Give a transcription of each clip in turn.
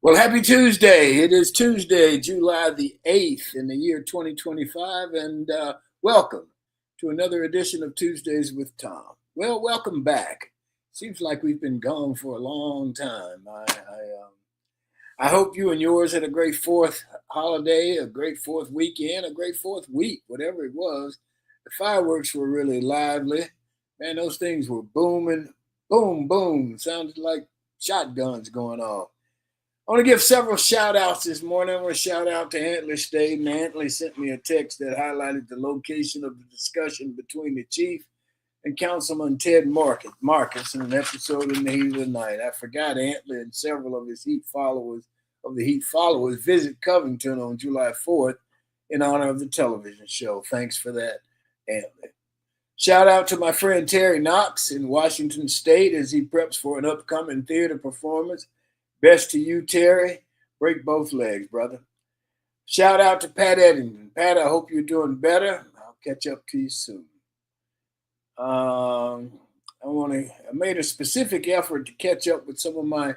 Well, happy Tuesday. It is Tuesday, July the 8th in the year 2025, and welcome to another edition of Tuesdays with Tom. Well, welcome back. Seems like we've been gone for a long time. I hope you and yours had a great fourth holiday, a great fourth weekend, a great fourth week, whatever it was. The fireworks were really lively. Man, those things were booming. Boom, boom. Sounded like shotguns going off. I want to give several shout outs this morning. I want to shout out to Antley State. And Antley sent me a text that highlighted the location of the discussion between the chief and Councilman Ted Marcus in an episode in the heat of the night. I forgot Antley and several of the Heat followers visit Covington on July 4th in honor of the television show. Thanks for that, Antley. Shout out to my friend Terry Knox in Washington State as he preps for an upcoming theater performance. Best to you, Terry. Break both legs, brother. Shout out to Pat Eddington. Pat, I hope you're doing better. I'll catch up to you soon. I made a specific effort to catch up with some of my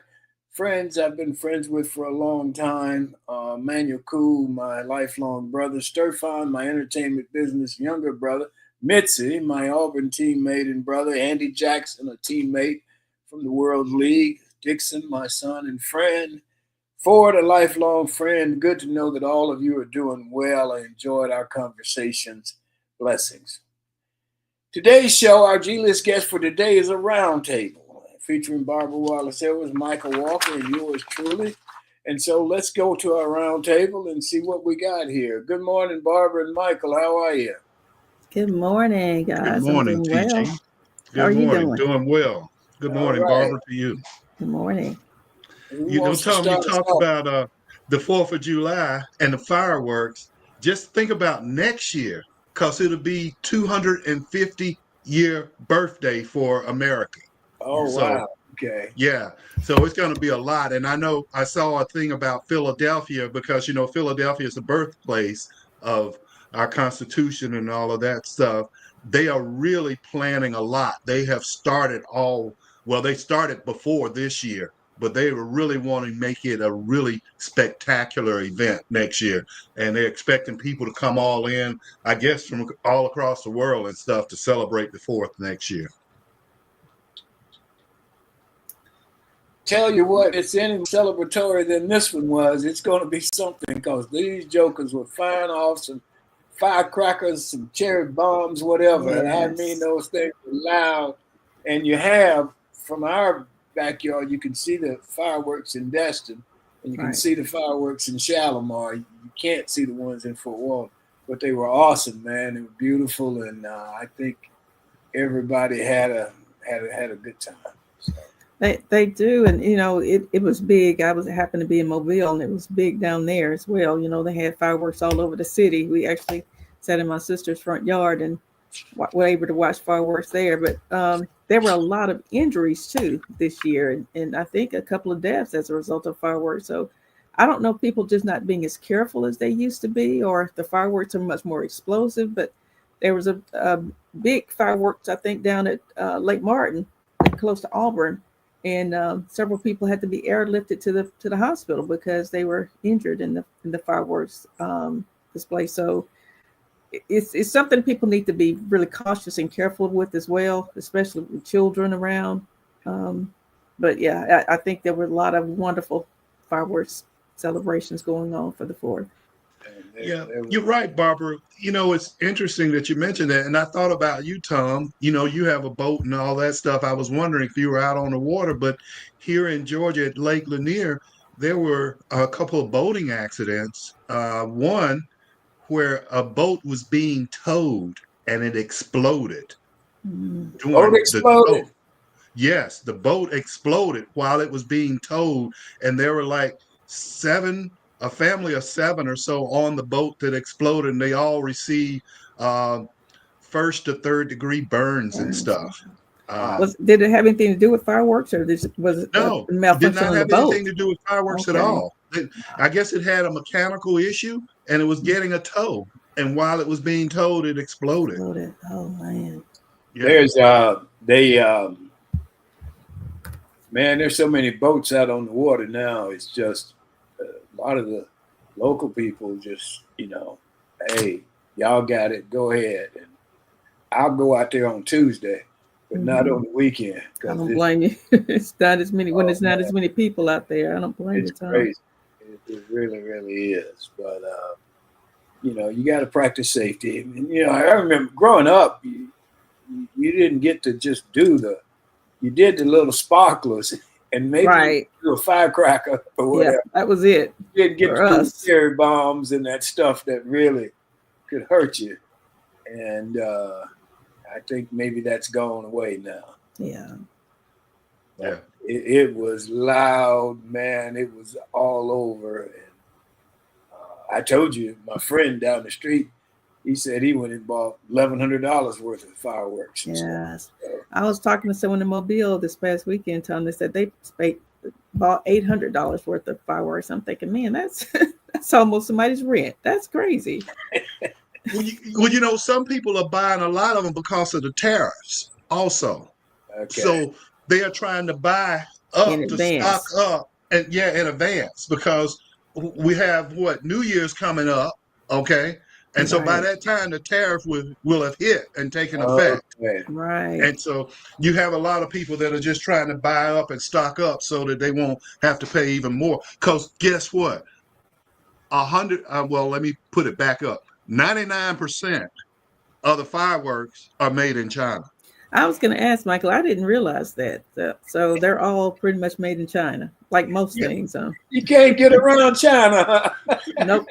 friends I've been friends with for a long time. Manuel Cool, my lifelong brother. Sturfon, my entertainment business younger brother. Mitzi, my Auburn teammate and brother. Andy Jackson, a teammate from the World League. Dixon, my son and friend. Ford, a lifelong friend. Good to know that all of you are doing well. I enjoyed our conversations. Blessings. Today's show, our G-list guest for today is a roundtable featuring Barbara Wallace Edwards, Michael Walker, and yours truly. And so let's go to our roundtable and see what we got here. Good morning, Barbara and Michael. How are you? Good morning, guys. Good morning, TG. Well. Good How are morning. you doing? Doing well. Good morning, right. Barbara, to you. Good morning. Who You know, wants to Tom, you start us talked off? about the 4th of July and the fireworks. Just think about next year, because it'll be 250-year birthday for America. Oh, So, wow. Okay. yeah. So it's going to be a lot. And I know I saw a thing about Philadelphia because, you know, Philadelphia is the birthplace of our Constitution and all of that stuff. They are really planning a lot. They have started they started before this year, but they were really wanting to make it a really spectacular event next year. And they're expecting people to come all in, I guess, from all across the world and stuff to celebrate the 4th next year. Tell you what, it's any celebratory than this one was. It's going to be something because these jokers were firing off some firecrackers, some cherry bombs, whatever. Yes. And I mean, those things were loud. And you have, from our backyard, you can see the fireworks in Destin, and you can see the fireworks in Shalimar. You can't see the ones in Fort Walton, but they were awesome, man. They were beautiful, and I think everybody had a good time. So. They do, and you know it was big. Happened to be in Mobile, and it was big down there as well. You know, they had fireworks all over the city. We actually sat in my sister's front yard and were able to watch fireworks there. But there were a lot of injuries too this year, and I think a couple of deaths as a result of fireworks. So I don't know, people just not being as careful as they used to be, or the fireworks are much more explosive. But there was a big fireworks, I think, down at Lake Martin, close to Auburn. And several people had to be airlifted to the hospital because they were injured in the fireworks display. So it's something people need to be really cautious and careful with as well, especially with children around. But yeah, I think there were a lot of wonderful fireworks celebrations going on for the 4th. Yeah, you're right, Barbara. You know, it's interesting that you mentioned that. And I thought about you, Tom. You know, you have a boat and all that stuff. I was wondering if you were out on the water, but here in Georgia at Lake Lanier, there were a couple of boating accidents. One where a boat was being towed and it exploded. Boat exploded? Yes, the boat exploded while it was being towed. And there were like a family of 7 or so on the boat that exploded, and they all received 1st to 3rd degree burns and stuff. Did it have anything to do with fireworks, or was it no, a malfunction it did not have on the boat? anything to do with fireworks at all. I guess it had a mechanical issue, and it was getting a tow. And while it was being towed, it exploded. Oh man! Yeah. There's so many boats out on the water now. It's just a lot of the local people just, hey, y'all got it, go ahead. And I'll go out there on Tuesday, but not on the weekend. I don't blame you. It's not as many when it's not as many people out there. I don't blame you, It's Tom. crazy. It really, really is. But you got to practice safety. And, I remember growing up, you didn't get to just you did the little sparklers and maybe do a firecracker or whatever. Yeah, that was it. You didn't get to do cherry bombs and that stuff that really could hurt you. And I think maybe that's gone away now. Yeah. Yeah. It was loud, man. It was all over. And I told you, my friend down the street, he said he went and bought $1,100 worth of fireworks. Yes. I was talking to someone in Mobile this past weekend, Tom. They said they bought $800 worth of fireworks. I'm thinking, man, that's almost somebody's rent. That's crazy. Well, some people are buying a lot of them because of the tariffs also. Okay. So they are trying to buy up to stock up and in advance because we have New Year's coming up. Okay. And so by that time, the tariff will have hit and taken effect. Right. And so you have a lot of people that are just trying to buy up and stock up so that they won't have to pay even more. Because guess what? Let me put it back up. 99% of the fireworks are made in China. I was going to ask, Michael, I didn't realize that. So they're all pretty much made in China, like most things. You can't get around China. Nope.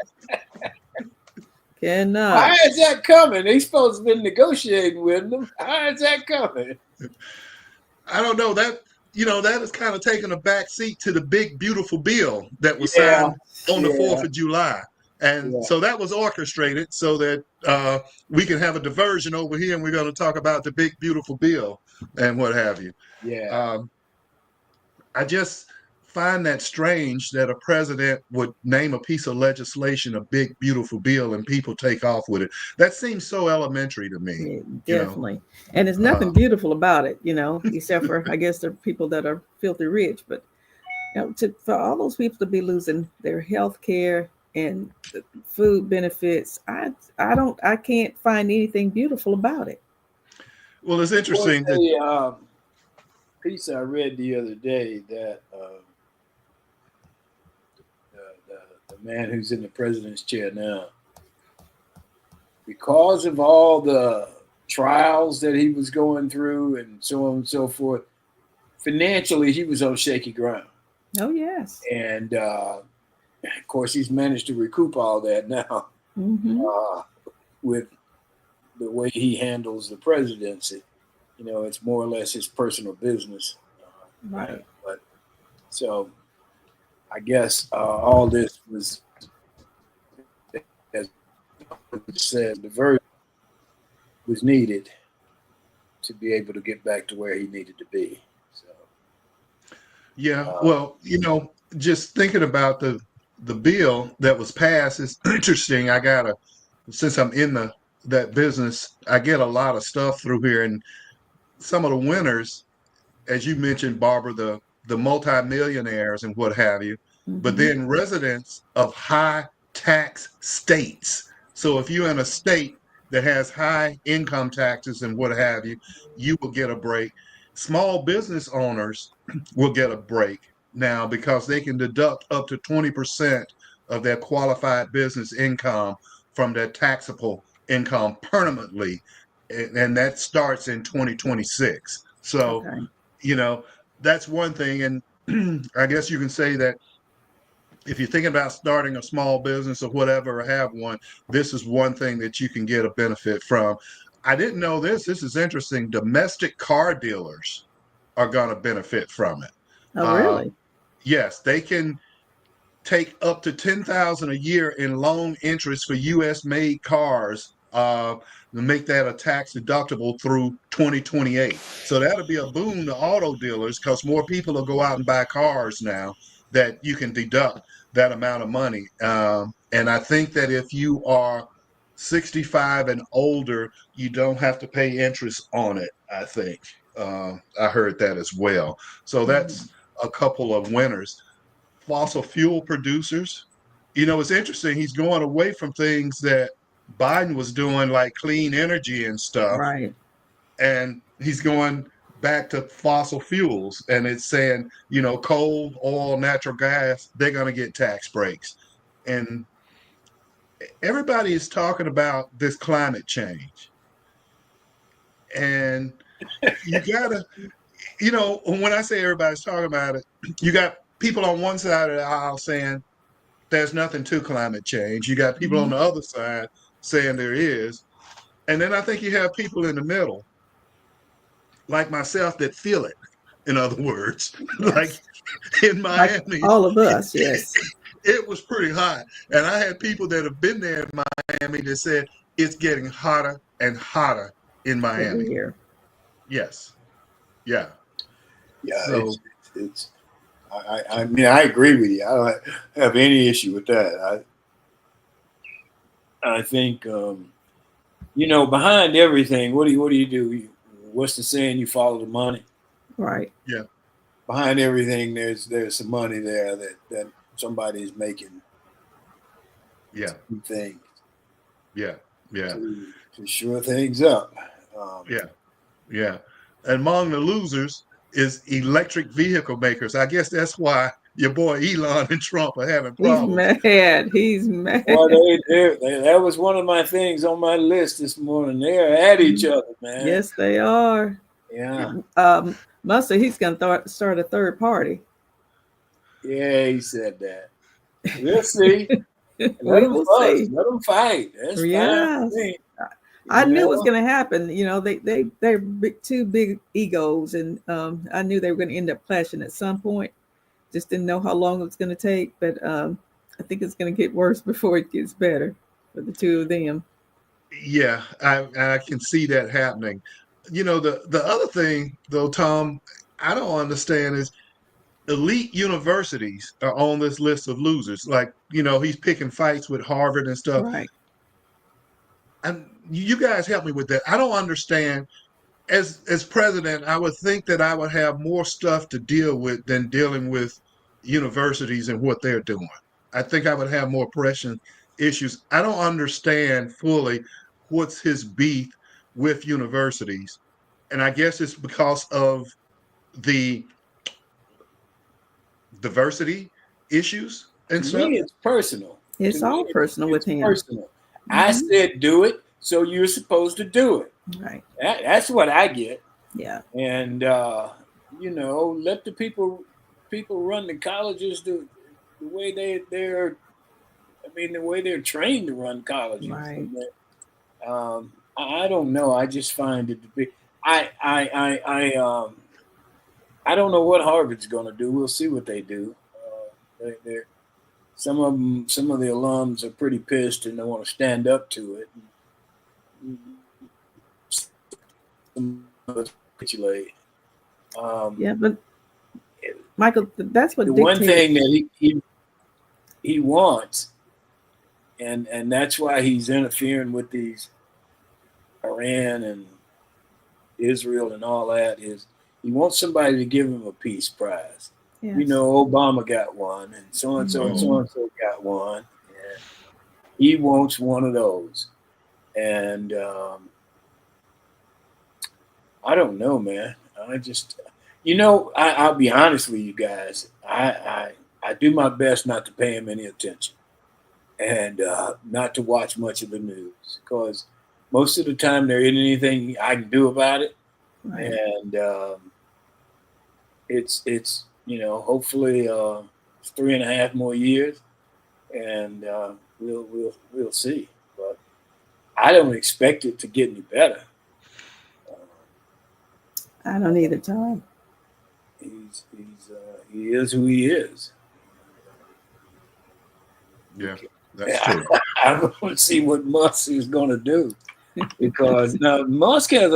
Cannot. How is that coming? They supposed to be negotiating with them. How is that coming? I don't know. That is kind of taking a back seat to the big, beautiful bill that was signed on the 4th of July. And so that was orchestrated so that we can have a diversion over here, and we're going to talk about the big, beautiful bill and what have you. Yeah. I just find that strange that a president would name a piece of legislation a big, beautiful bill and people take off with it. That seems so elementary to me. Yeah, definitely. And there's nothing beautiful about it, except for, I guess, the people that are filthy rich. But for all those people to be losing their health care and the food benefits, I can't find anything beautiful about it. Well, it's interesting. The piece I read the other day that the man who's in the president's chair now, because of all the trials that he was going through and so on and so forth, financially he was on shaky ground. Oh, yes. And of course, he's managed to recoup all that now with the way he handles the presidency. It's more or less his personal business. Right. But so I guess all this was, as said, the version was needed to be able to get back to where he needed to be. So. Yeah. Well, just thinking about the bill that was passed, it's interesting. Since I'm in that business, I get a lot of stuff through here, and some of the winners, as you mentioned, Barbara, the multimillionaires and what have you, but then residents of high tax states. So if you're in a state that has high income taxes and what have you, you will get a break. Small business owners will get a break now because they can deduct up to 20% of their qualified business income from their taxable income permanently. And that starts in 2026. So, that's one thing. And I guess you can say that if you're thinking about starting a small business or whatever, or have one, this is one thing that you can get a benefit from. I didn't know this. This is interesting. Domestic car dealers are going to benefit from it. Oh, really? Yes, they can take up to $10,000 a year in loan interest for U.S. made cars to make that a tax deductible through 2028. So that'll be a boon to auto dealers because more people will go out and buy cars now that you can deduct that amount of money. And I think that if you are 65 and older, you don't have to pay interest on it, I think. I heard that as well. So that's a couple of winners. fossil fuel producers. It's interesting. He's going away from things that Biden was doing, like clean energy and stuff, Right. and he's going back to fossil fuels. And it's saying, coal, oil, natural gas, they're going to get tax breaks. And everybody is talking about this climate change. And you gotta, when I say everybody's talking about it, you got people on one side of the aisle saying there's nothing to climate change. You got people on the other side saying there is. And then I think you have people in the middle, like myself, that feel it. In other words, Yes. like in Miami, all of us, yes. It was pretty hot. And I had people that have been there in Miami that said it's getting hotter and hotter in Miami. Every year. Yes. Yeah. Yeah. So, I mean, I agree with you. I don't have any issue with that. I think, behind everything, what do you do? What's the saying? You follow the money. Right. Yeah. Behind everything, there's some money there that somebody's making. Yeah. Things. Yeah. Yeah. To shore things up. Yeah. And among the losers is electric vehicle makers. I guess that's why your boy Elon and Trump are having problems. He's mad. Well, that was one of my things on my list this morning. They're at each other, man. Yes, they are. Yeah. Musk said he's going to start a third party. Yeah, he said that. We'll see. Let them fight. That's fine. I knew it was going to happen. They're two big egos, and I knew they were going to end up clashing at some point. Just didn't know how long it was going to take, but I think it's going to get worse before it gets better for the two of them. Yeah, I can see that happening. The other thing, though, Tom, I don't understand is elite universities are on this list of losers. Like, he's picking fights with Harvard and stuff. Right. And you guys help me with that. I don't understand. As president, I would think that I would have more stuff to deal with than dealing with universities and what they're doing. I think I would have more pressing issues. I don't understand fully what's his beef with universities. And I guess it's because of the diversity issues and stuff. To me, it's personal. It's all personal with him. Personal. I said do it, so you're supposed to do it. Right. That's what I get. Yeah. And let the people run the colleges the way they're the way they're trained to run colleges. Right. I don't know. I just find it to be. I don't know what Harvard's going to do. We'll see what they do. Some of the alums are pretty pissed and they want to stand up to it. But Michael, that's what the one thing that he wants, and that's why he's interfering with these Iran and Israel and all that, is he wants somebody to give him a peace prize. Yes. Obama got one, and so and so and so and so got one, and he wants one of those. And I don't know, man. I just, I'll be honest with you guys. I do my best not to pay him any attention, and not to watch much of the news, because most of the time there isn't anything I can do about it. Right. And it's hopefully it's 3.5 more years, and we'll see. But I don't expect it to get any better. I don't either, Tom. He is who he is. Yeah, that's true. I want to see what Musk is going to do, because now Musk has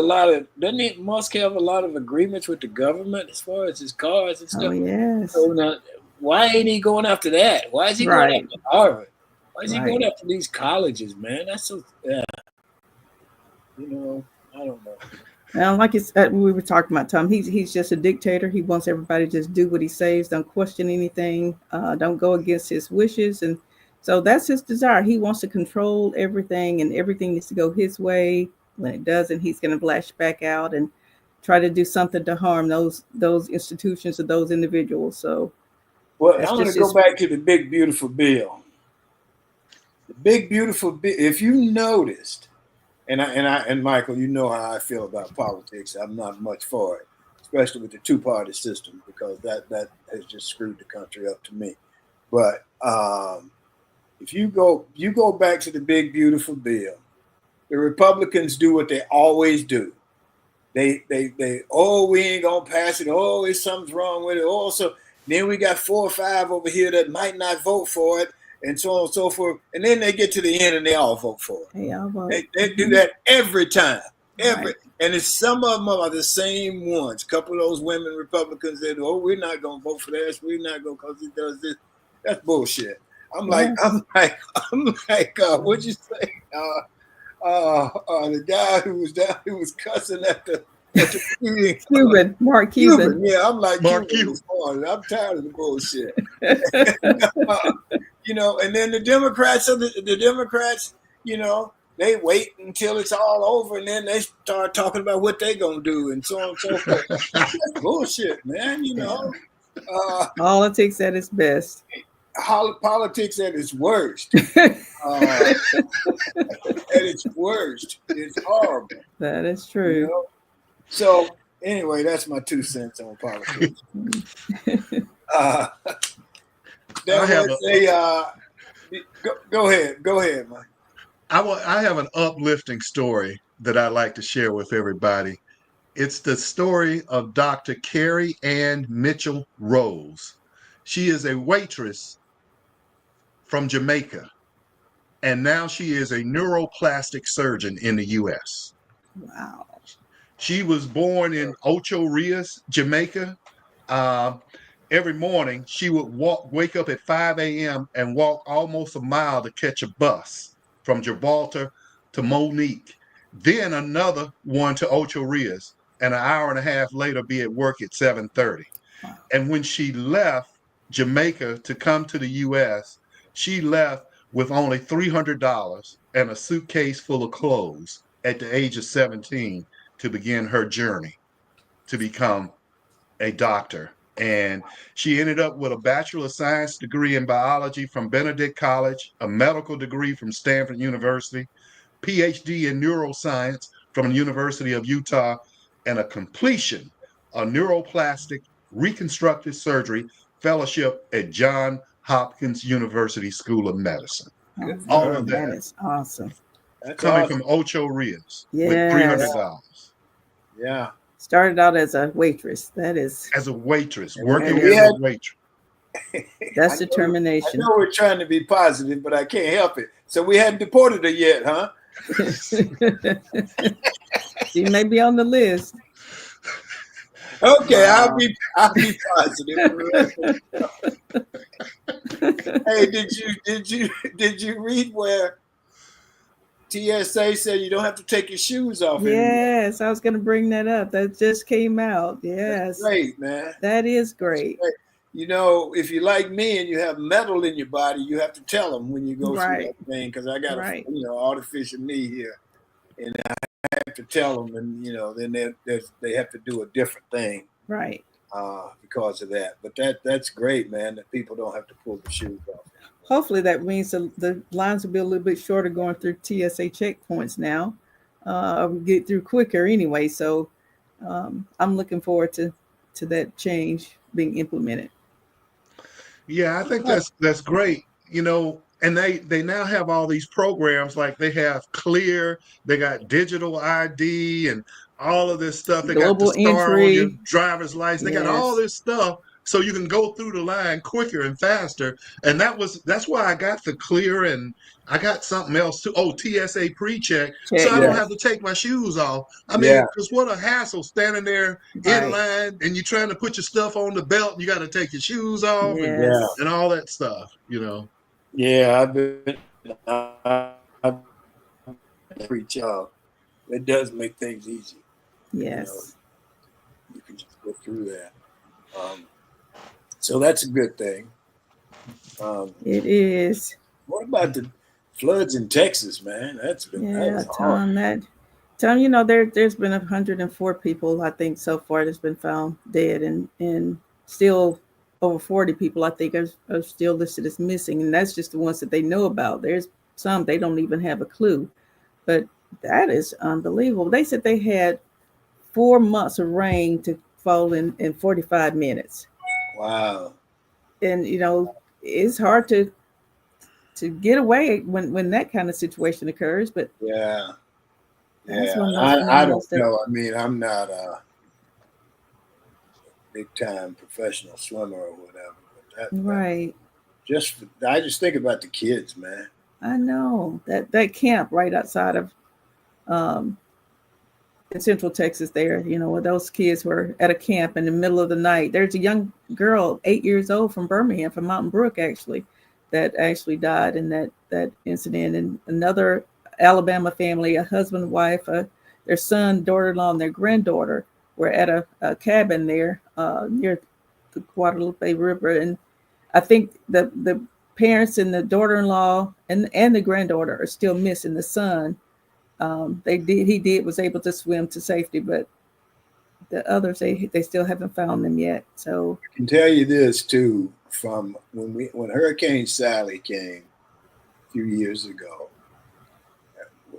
Musk have a lot of agreements with the government as far as his cars and stuff? Oh, yes. So now, why ain't he going after that? Why is he going after Harvard? Why is he going after these colleges, man? That's so. Yeah. I don't know. Now, like we were talking about, Tom, he's just a dictator. He wants everybody to just do what he says, don't question anything, don't go against his wishes, and so that's his desire. He wants to control everything, and everything needs to go his way. When it doesn't, he's going to lash back out and try to do something to harm those institutions or those individuals. So, well, I'm going to go back to the big beautiful bill. The big beautiful bill. If you noticed. And Michael, you know how I feel about politics. I'm not much for it, especially with the two-party system, because that has just screwed the country up to me. But if you go back to the big beautiful bill, the Republicans do what they always do. They we ain't gonna pass it. Oh, something's wrong with it. Also, then we got 4 or 5 over here that might not vote for it. And so on and so forth. And then they get to the end and they all vote for it. They do that every time. Right. And it's some of them are the same ones. A couple of those women Republicans that, we're not going to vote for this. We're not going to because he does this. That's bullshit. I'm like, what'd you say? The guy who was cussing at the Cuban, Mark Cuban. Yeah, I'm like Mark Cuban. I'm tired of the bullshit. And then the Democrats, they wait until it's all over and then they start talking about what they're gonna do and so on and so forth. That's bullshit, man. Politics at its best. Politics at its worst. At its worst, it's horrible. That is true. So anyway, that's my 2 cents on politics. Go ahead, Mike. I have an uplifting story that I'd like to share with everybody. It's the story of Dr. Carrie Ann Mitchell Rose. She is a waitress from Jamaica, and now she is a neuroplastic surgeon in the U.S. Wow. She was born in Ocho Rios, Jamaica. Every morning, she would wake up at 5 a.m. and walk almost a mile to catch a bus from Gibraltar to Monique, then another one to Ocho Rios, and an hour and a half later be at work at 7:30. Wow. And when she left Jamaica to come to the U.S., she left with only $300 and a suitcase full of clothes at the age of 17 to begin her journey to become a doctor. And she ended up with a Bachelor of Science degree in biology from Benedict College, a medical degree from Stanford University, PhD in neuroscience from the University of Utah, and a completion of neuroplastic reconstructive surgery fellowship at Johns Hopkins University School of Medicine. All of that is awesome. That's coming from Ocho Rios with $300. Yeah. Started out as a waitress. That is as a waitress, working as a waitress. That's determination. I know we're trying to be positive, but I can't help it. So we hadn't deported her yet, huh? She may be on the list. Okay, I'll be positive. Hey, did you read where TSA said you don't have to take your shoes off anymore? Yes, I was going to bring that up. That just came out. Yes. That's great, man. That is great. If you're like me and you have metal in your body, you have to tell them when you go through that thing, because I got a artificial knee here, and I have to tell them, and then they have to do a different thing, right? Because of that. But that's great, man. That people don't have to pull the shoes off. Hopefully that means the lines will be a little bit shorter going through TSA checkpoints now. We get through quicker anyway. So I'm looking forward to that change being implemented. Yeah, I think that's great. And they now have all these programs, like they have Clear, they got digital ID and all of this stuff. They Global got the star entry on your driver's license. They got all this stuff so you can go through the line quicker and faster. And that's why I got the Clear, and I got something else too. Oh, TSA pre-check. So I don't have to take my shoes off. I mean, because what a hassle standing there in line and you're trying to put your stuff on the belt and you got to take your shoes off and all that stuff, Yeah, I've preach. It does make things easy. Yes. You can just go through that. So that's a good thing. It is. What about the floods in Texas, man? That Yeah, was hard. Tom, there's been 104 people, I think, so far that's been found dead, and still over 40 people, I think, are still listed as missing. And that's just the ones that they know about. There's some they don't even have a clue. But that is unbelievable. They said they had 4 months of rain to fall in 45 minutes. Wow. And, it's hard to get away when that kind of situation occurs. But Yeah. that's Yeah. one of those I don't animals that, know. I mean, I'm not a big time professional swimmer or whatever, but right. I just think about the kids, man. I know that camp right outside of um, in Central Texas there, where those kids were at a camp in the middle of the night. There's a young girl, 8 years old from Birmingham, from Mountain Brook, actually, that actually died in that incident. And another Alabama family, a husband, wife, their son, daughter-in-law, and their granddaughter were at a cabin there near the Guadalupe River. And I think the parents and the daughter-in-law and the granddaughter are still missing. The son, he was able to swim to safety, but the others, they still haven't found them yet. So I can tell you this too, from when Hurricane Sally came a few years ago,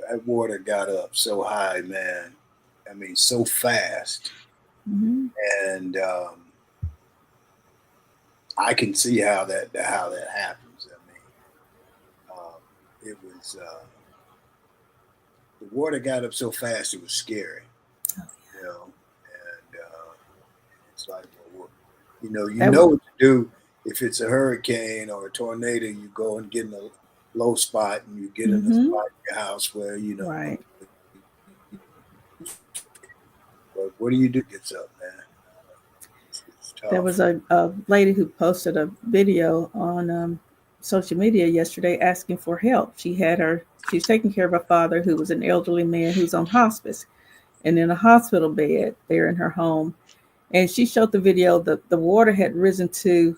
that water got up so high, man. I mean, so fast, and I can see how that happens. I mean, it was the water got up so fast it was scary, you know, and it's like, well, you know what to do if it's a hurricane or a tornado. You go and get in a low spot, and you get in a spot in your house where right. But what do you do? Gets up, man. There was a lady who posted a video on social media yesterday asking for help. She's taking care of her father, who was an elderly man who's on hospice and in a hospital bed there in her home. And she showed the video that the water had risen to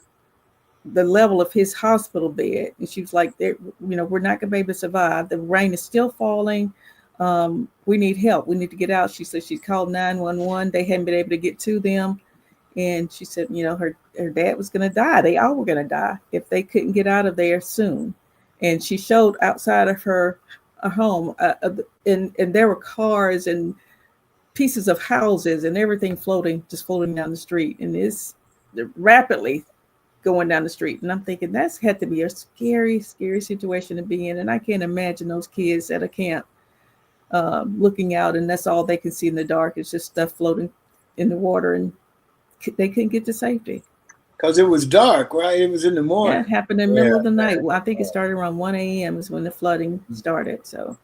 the level of his hospital bed. And she was like, we're not going to be able to survive. The rain is still falling. We need help. We need to get out. She said she called 911. They hadn't been able to get to them. And she said, her dad was going to die. They all were going to die if they couldn't get out of there soon. And she showed outside of her home, and there were cars and pieces of houses and everything just floating down the street. And it's rapidly going down the street. And I'm thinking that's had to be a scary, scary situation to be in. And I can't imagine those kids at a camp looking out, and that's all they can see in the dark. It's just stuff floating in the water, and they couldn't get to safety. Because it was dark, right? It was in the morning. Yeah, it happened in the middle of the night. Well, I think it started around 1 a.m. is when the flooding started. So,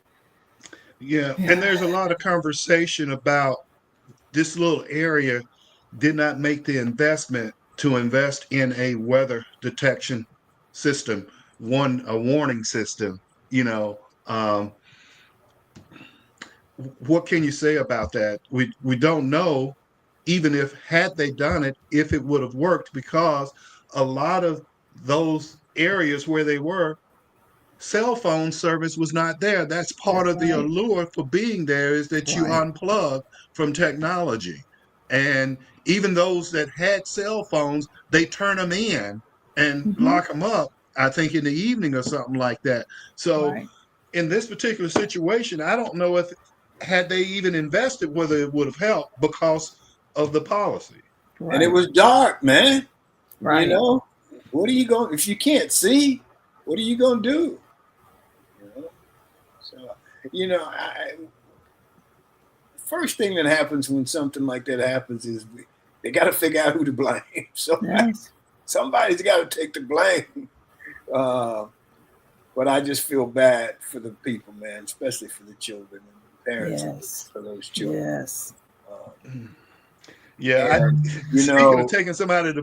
yeah. And there's a lot of conversation about this little area did not make the investment to invest in a weather detection system, a warning system. What can you say about that? We don't know. Even had they done it, if it would have worked, because a lot of those areas where they were, cell phone service was not there. That's part of the allure for being there, is that you unplug from technology. And even those that had cell phones, they turn them in and lock them up, I think in the evening or something like that. So in this particular situation, I don't know if had they even invested, whether it would have helped because of the policy. And it was dark, man. Right. What are you going, if you can't see, what are you going to do? So, first thing that happens when something like that happens is they got to figure out who to blame. Somebody's got to take the blame. But I just feel bad for the people, man, especially for the children and the parents for those children. Yes. Speaking of taking somebody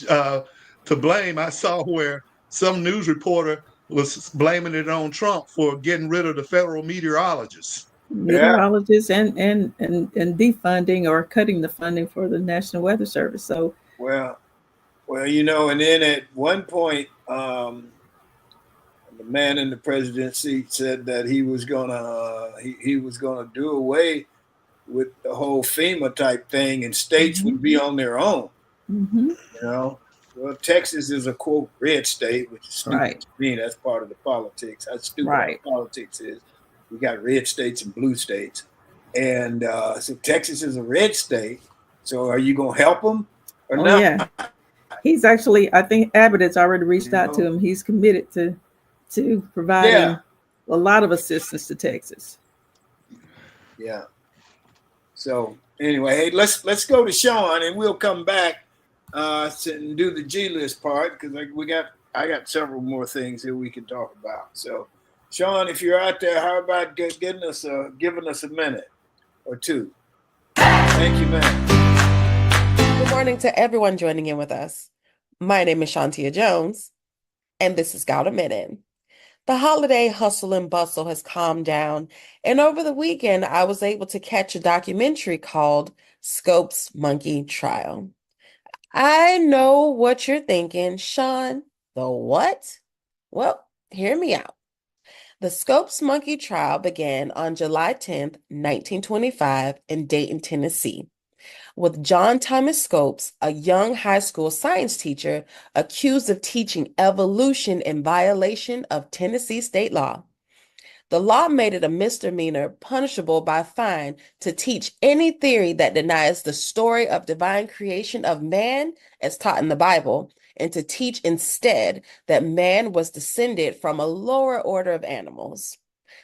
to blame, I saw where some news reporter was blaming it on Trump for getting rid of the federal meteorologists. meteorologists and defunding or cutting the funding for the National Weather Service. So Well, and then at one point, the man in the presidency seat said that he was gonna do away with the whole FEMA type thing, and states would be on their own. mm-hmm. Well, Texas is a quote red state, which is stupid Right. to me. That's part of the politics. That's stupid. Right. Politics is we got red states and blue states, and so Texas is a red state. So are you gonna help them or not? Yeah. He's actually, I think Abbott has already reached out to him. He's committed to providing a lot of assistance to Texas. Yeah. So anyway, hey, let's go to Sean, and we'll come back and do the G list part, because I got several more things that we can talk about. So, Sean, if you're out there, how about giving us a minute or two? Thank you, man. Good morning to everyone joining in with us. My name is Shantia Jones, and this is Got a Minute. The holiday hustle and bustle has calmed down, and over the weekend, I was able to catch a documentary called Scopes Monkey Trial. I know what you're thinking, Sean. The what? Well, hear me out. The Scopes Monkey Trial began on July 10th, 1925 in Dayton, Tennessee, with John Thomas Scopes, a young high school science teacher, accused of teaching evolution in violation of Tennessee state law. The law made it a misdemeanor punishable by fine to teach any theory that denies the story of divine creation of man as taught in the Bible, and to teach instead that man was descended from a lower order of animals.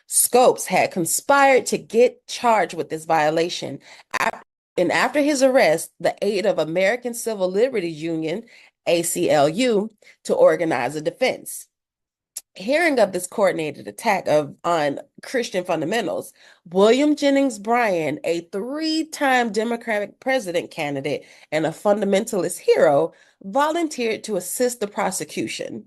Scopes had conspired to get charged with this violation, and after his arrest, the aid of American Civil Liberties Union, ACLU, to organize a defense. Hearing of this coordinated attack on Christian fundamentals, William Jennings Bryan, a 3-time Democratic president candidate and a fundamentalist hero, volunteered to assist the prosecution.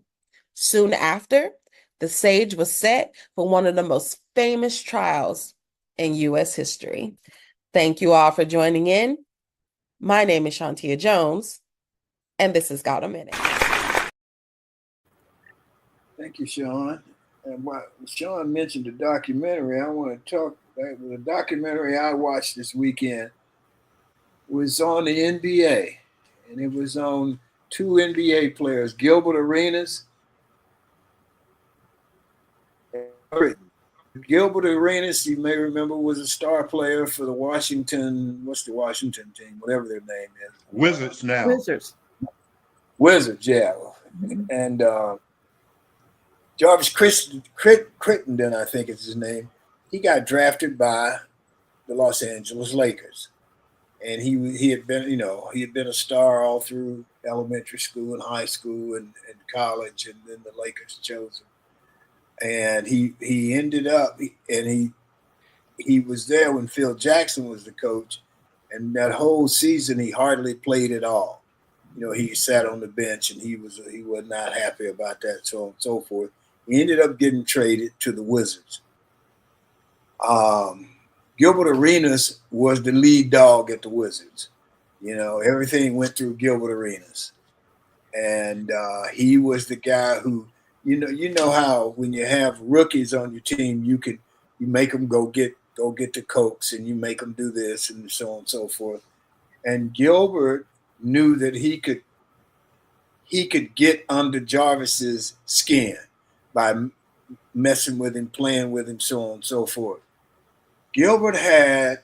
Soon after, the stage was set for one of the most famous trials in U.S. history. Thank you all for joining in. My name is Shantia Jones, and this has Got a Minute. Thank you, Sean. And what Sean mentioned the documentary, I want to talk about the documentary I watched this weekend was on the NBA, and it was on 2 NBA players, Gilbert Arenas. Gilbert Arenas, you may remember, was a star player for the Washington team, whatever their name is. Wizards now. Wizards, yeah. Mm-hmm. And Jarvis Crittenden, I think is his name. He got drafted by the Los Angeles Lakers, and he had been a star all through elementary school and high school and college, and then the Lakers chose him. And he ended up, and he was there when Phil Jackson was the coach, and that whole season he hardly played at all. He sat on the bench, and he was not happy about that, so on and so forth. He ended up getting traded to the Wizards. Gilbert Arenas was the lead dog at the Wizards. Everything went through Gilbert Arenas, and he was the guy who, you know how when you have rookies on your team, you make them go get the cokes, and you make them do this and so on and so forth. And Gilbert knew that he could get under Jarvis's skin by messing with him, playing with him, so on and so forth. Gilbert had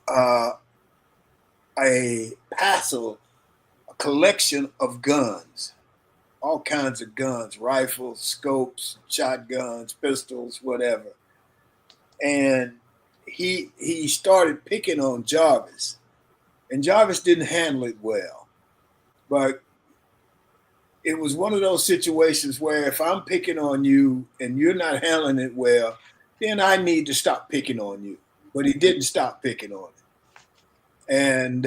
a collection of guns, all kinds of guns, rifles, scopes, shotguns, pistols, whatever. And he started picking on Jarvis, and Jarvis didn't handle it well. But it was one of those situations where if I'm picking on you and you're not handling it well, then I need to stop picking on you. But he didn't stop picking on him. And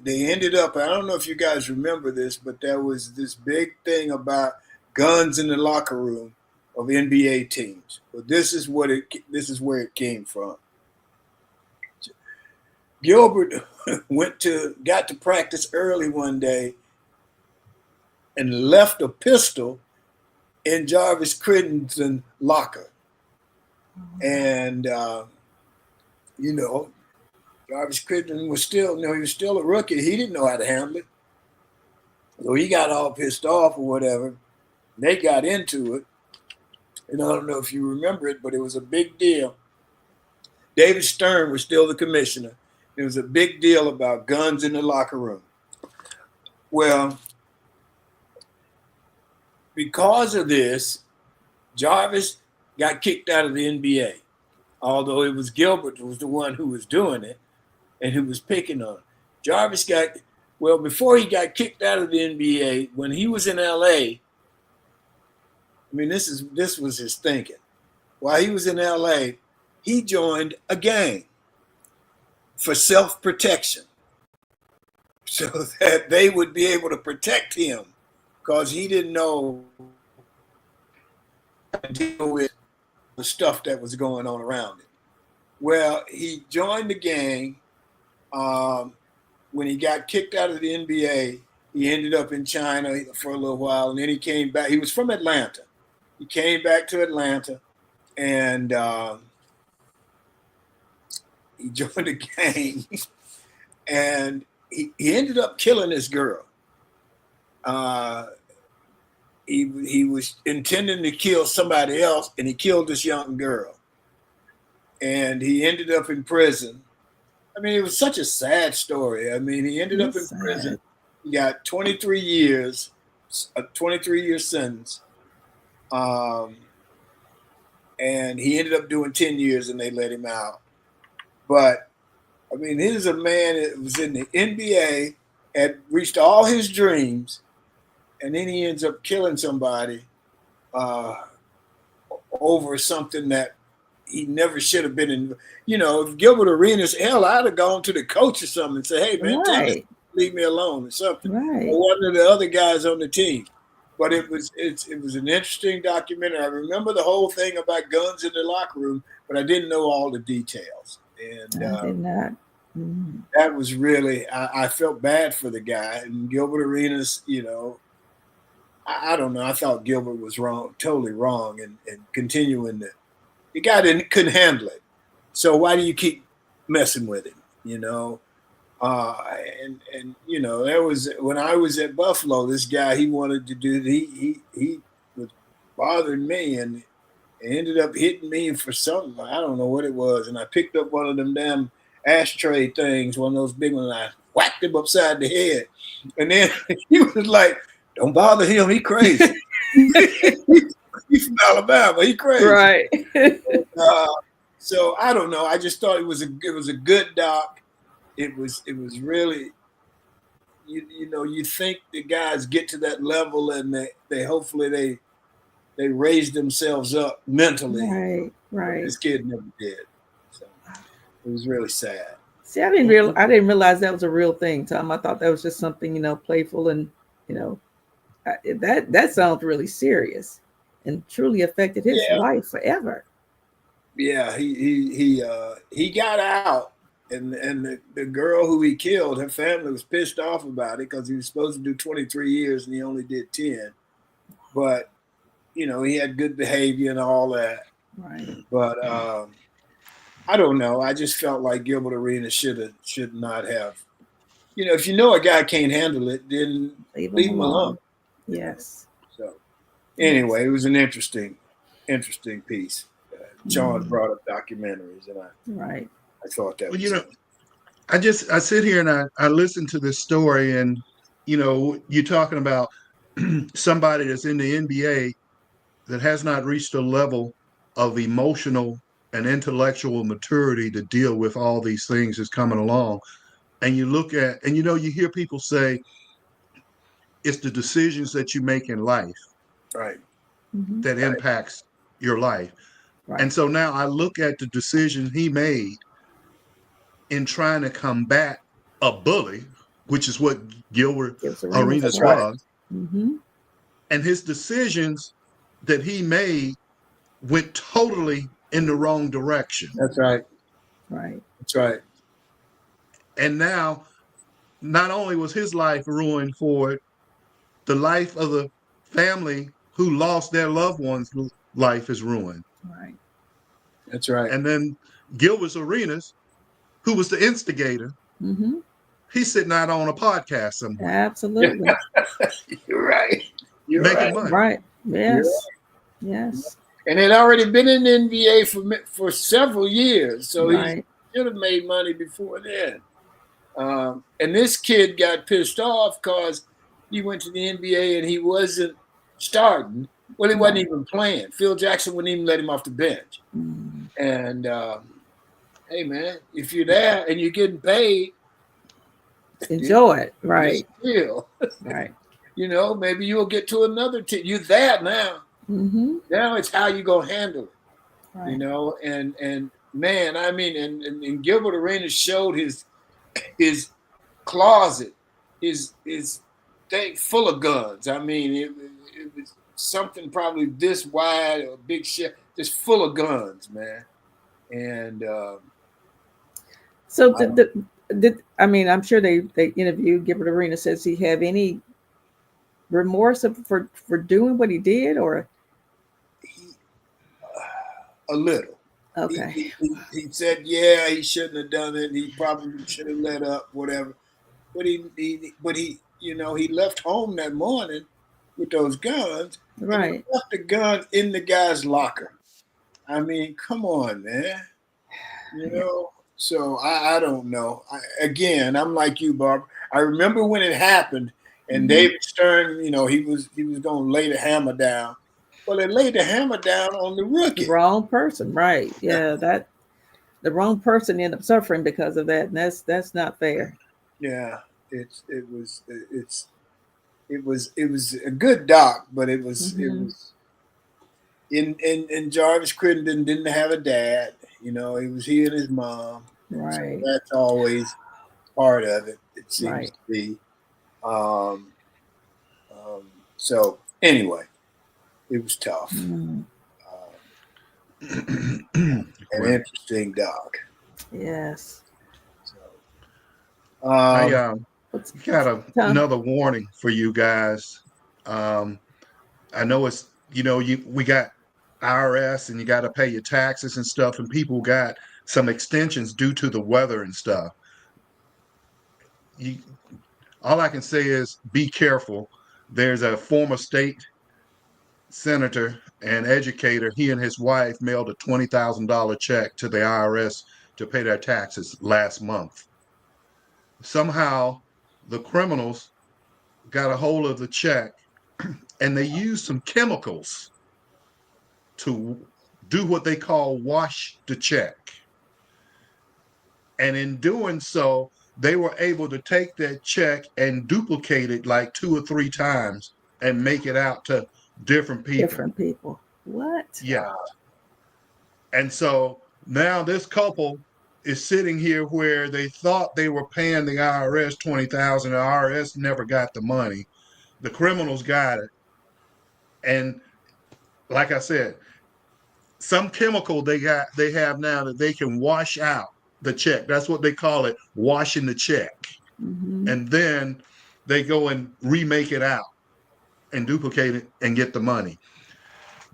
they ended up, I don't know if you guys remember this, but there was this big thing about guns in the locker room of NBA teams. But this is where it came from. Gilbert got to practice early one day and left a pistol in Jarvis Crittenden's locker. And, Jarvis Crittenden was still, he was still a rookie. He didn't know how to handle it. So he got all pissed off or whatever. They got into it. And I don't know if you remember it, but it was a big deal. David Stern was still the commissioner. It was a big deal about guns in the locker room. Well, because of this, Jarvis got kicked out of the NBA, although it was Gilbert who was the one who was doing it and who was picking on it. Before he got kicked out of the NBA, when he was in LA, this was his thinking. While he was in LA, he joined a gang for self-protection so that they would be able to protect him, because he didn't know how to deal with the stuff that was going on around him. Well, he joined the gang. When he got kicked out of the NBA, he ended up in China for a little while, and then he came back. He was from Atlanta. He came back to Atlanta, and he joined a gang, and he ended up killing this girl. He was intending to kill somebody else, and he killed this young girl. And he ended up in prison. It was such a sad story. He ended up in prison. He got 23 years, a 23-year sentence. And he ended up doing 10 years, and they let him out. But, here's a man that was in the NBA, had reached all his dreams, and then he ends up killing somebody over something that he never should have been in. If Gilbert Arenas, hell, I'd have gone to the coach or something and say, hey, man, leave me alone or something. Right. Or one of the other guys on the team. But it was an interesting documentary. I remember the whole thing about guns in the locker room, but I didn't know all the details. And I did not. That was really, I felt bad for the guy. And Gilbert Arenas, I don't know. I thought Gilbert was wrong, totally wrong, and continuing to. The guy couldn't handle it. So why do you keep messing with him? There was, when I was at Buffalo, this guy, he wanted to do, he was bothering me and ended up hitting me for something. I don't know what it was. And I picked up one of them damn ashtray things, one of those big ones, and I whacked him upside the head. And then he was like, don't bother him. He crazy. He's from Alabama. He crazy. Right. So I don't know. I just thought it was a good doc. It was really, you think the guys get to that level and they hopefully they raise themselves up mentally. Right. This kid never did. So it was really sad. See, I didn't realize that was a real thing, Tom. I thought that was just something, playful, and that sounds really serious and truly affected his life forever. Yeah, he got out, and the girl who he killed, her family was pissed off about it because he was supposed to do 23 years and he only did 10. But he had good behavior and all that. Right. But I don't know. I just felt like Gilbert Arenas should not have. If a guy can't handle it, then leave him alone. Yes. So anyway, it was an interesting piece. Sean brought up documentaries, and I thought that was. I sit here and I listen to this story, and you're talking about somebody that's in the NBA that has not reached a level of emotional and intellectual maturity to deal with all these things that's coming along. And you look at, and you hear people say, it's the decisions that you make in life, right, that impacts your life. Right. And so now I look at the decision he made in trying to combat a bully, which is what Gilbert Arenas was. Mm-hmm. And his decisions that he made went totally in the wrong direction. That's right. Right. That's right. And now, not only was his life ruined for it, the life of the family who lost their loved one's life is ruined. Right. That's right. And then Gilbert Arenas, who was the instigator, Mm-hmm. he's sitting out on a podcast somewhere. Absolutely. You're right. You're making right. money. Right. Yes. You're Yes. And had already been in the NBA for several years, so Right. he should have made money before then. And this kid got pissed off because he went to the NBA and he wasn't starting. Well, he wasn't even playing. Phil Jackson wouldn't even let him off the bench. Mm. And hey, man, if you're there and you're getting paid, Enjoy it. Right. Still, Right. you know, maybe you'll get to another team. You're there now. Mm-hmm. Now it's how you gonna handle it. Right. You know, and man, I mean, and Gilbert Arenas showed his closet, his thing full of guns. I mean, it was something probably this wide, a big shit, just full of guns, man. And So I mean, I'm sure they interviewed Gilbert Arenas. Says he have any remorse for doing what he did, or a little. okay, He said, yeah, he shouldn't have done it. He probably should have let up, whatever. But he, you know, he left home that morning with those guns. right? And he left the gun in the guy's locker. I mean, come on, man. You know. So I don't know. Again, I'm like you, Barb. I remember when it happened, and David Stern, you know, he was going to lay the hammer down. Well, they laid the hammer down on the rookie. The wrong person, right? Yeah, that the wrong person ended up suffering because of that, and that's not fair. Yeah, it was a good doc, but it was in Jarvis Crittenden didn't have a dad. You know, it was he and his mom. Right. So that's always part of it. It seems Right. to be. So anyway, it was tough. Mm. An interesting doc. Yes. So, I got another warning for you guys. I know it's, you know, we got IRS and you got to pay your taxes and stuff, and people got some extensions due to the weather and stuff. All I can say is be careful. There's a former state senator and educator. He and his wife mailed a $20,000 check to the IRS to pay their taxes last month. Somehow the criminals got a hold of the check and they used some chemicals to do what they call wash the check. And in doing so, they were able to take that check and duplicate it like 2 or 3 times and make it out to different people. What? Yeah. And so now this couple is sitting here where they thought they were paying the IRS $20,000. The IRS never got the money. The criminals got it. And like I said, some chemical they have now that they can wash out the check. That's what they call it, washing the check. Mm-hmm. And then they go and remake it out and duplicate it and get the money.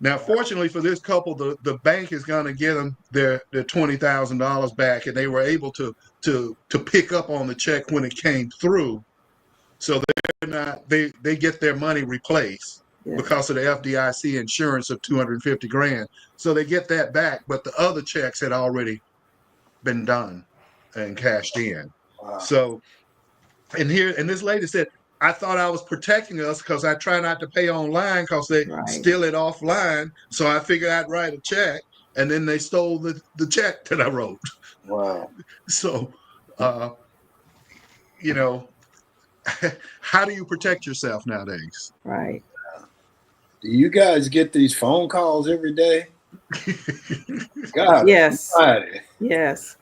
Now, fortunately for this couple, the bank is going to get them their $20,000 back, and they were able to pick up on the check when it came through. So they get their money replaced because of the FDIC insurance of $250,000. So they get that back, but the other checks had already been done and cashed in. Wow. So, and this lady said, I thought I was protecting us because I try not to pay online because they steal it offline. So I figured I'd write a check, and then they stole the check that I wrote. Wow. So, you know, how do you protect yourself nowadays? Right. Do you guys get these phone calls every day? God, yes. Friday. Yes.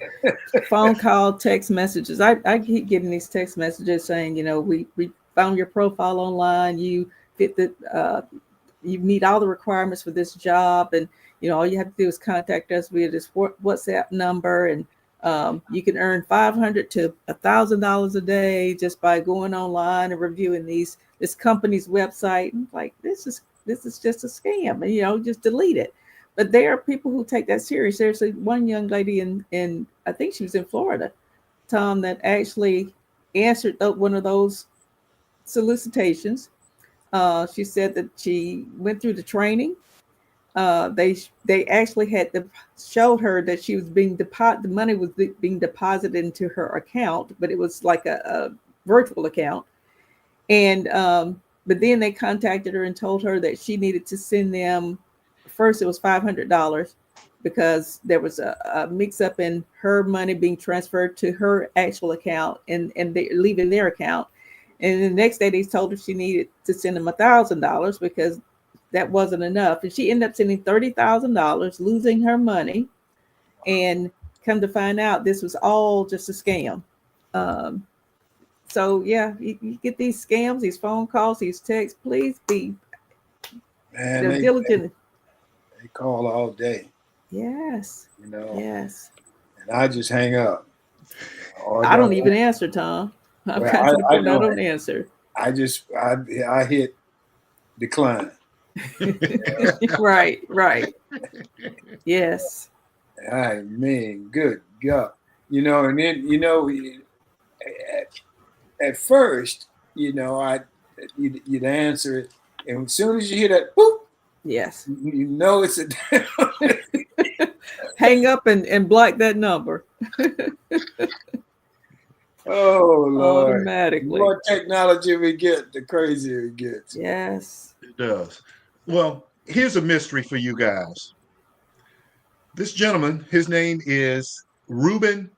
Phone call, text messages. I keep getting these text messages saying, you know, we found your profile online. You fit you meet all the requirements for this job, and you know all you have to do is contact us via this WhatsApp number, and You can earn $500 to $1,000 a day just by going online and reviewing this company's website. And like, this is just a scam, and just delete it. But there are people who take that serious. There's one young lady in I think she was in Florida, Tom, that actually answered one of those solicitations. She said that she went through the training. They actually showed her that she was the money was being deposited into her account, but it was like a virtual account. And but then they contacted her and told her that she needed to send them. First, it was $500 because there was a mix-up in her money being transferred to her actual account and they leaving their account. And the next day, they told her she needed to send them $1,000 because that wasn't enough. And she ended up sending $30,000, losing her money. And come to find out, this was all just a scam. So, yeah, you get these scams, these phone calls, these texts. Please be diligent. They call all day. Yes. Yes. And I just hang up. I don't even answer, Tom. I don't answer. I hit decline. Right. Yes. I mean, good God. And then, at first, you'd answer it. And as soon as you hear that, boop, yes, it's a hang up and block that number. Oh, Lord. Automatically. The more technology we get, the crazier it gets. Yes. It does. Well, here's a mystery for you guys. This gentleman, his name is Ruben,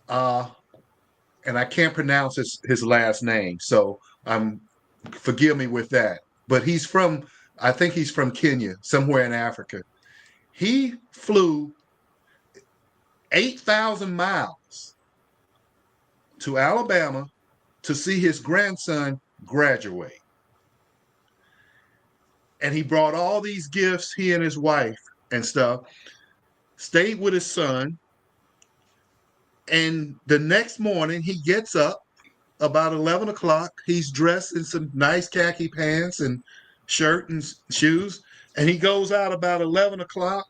and I can't pronounce his last name, so forgive me with that. But I think he's from Kenya, somewhere in Africa. He flew 8,000 miles to Alabama to see his grandson graduate. And he brought all these gifts, he and his wife and stuff, stayed with his son. And the next morning he gets up about 11 o'clock. He's dressed in some nice khaki pants and shirt and shoes. And he goes out about 11 o'clock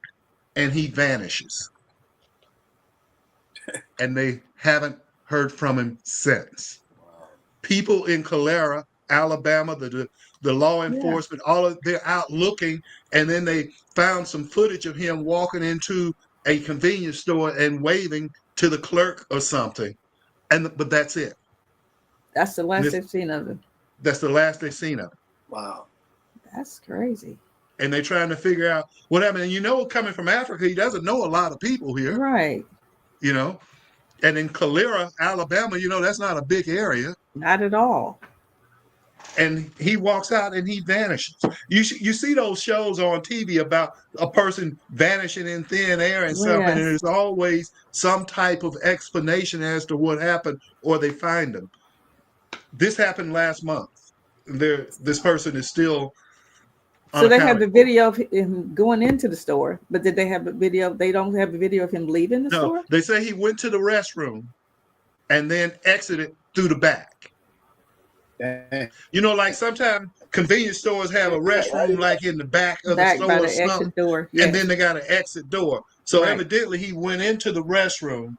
and he vanishes. And they haven't heard from him since. People in Calera, Alabama, the law enforcement, they're out looking, and then they found some footage of him walking into a convenience store and waving to the clerk or something. But that's it. That's the last they've seen of him. That's the last they've seen of him. Wow. That's crazy. And they're trying to figure out what happened. And coming from Africa, he doesn't know a lot of people here. Right. And in Calera, Alabama, that's not a big area. Not at all. And he walks out and he vanishes. You see those shows on TV about a person vanishing in thin air and something, and there's always some type of explanation as to what happened, or they find them. This happened last month. This person is still. So they have the video of him going into the store, but did they have a video? They don't have a video of him leaving the store? They say he went to the restroom and then exited through the back. Dang. Like sometimes convenience stores have a restroom like in the back of the store by or the something, exit door. Yes. And then they got an exit door. So evidently he went into the restroom,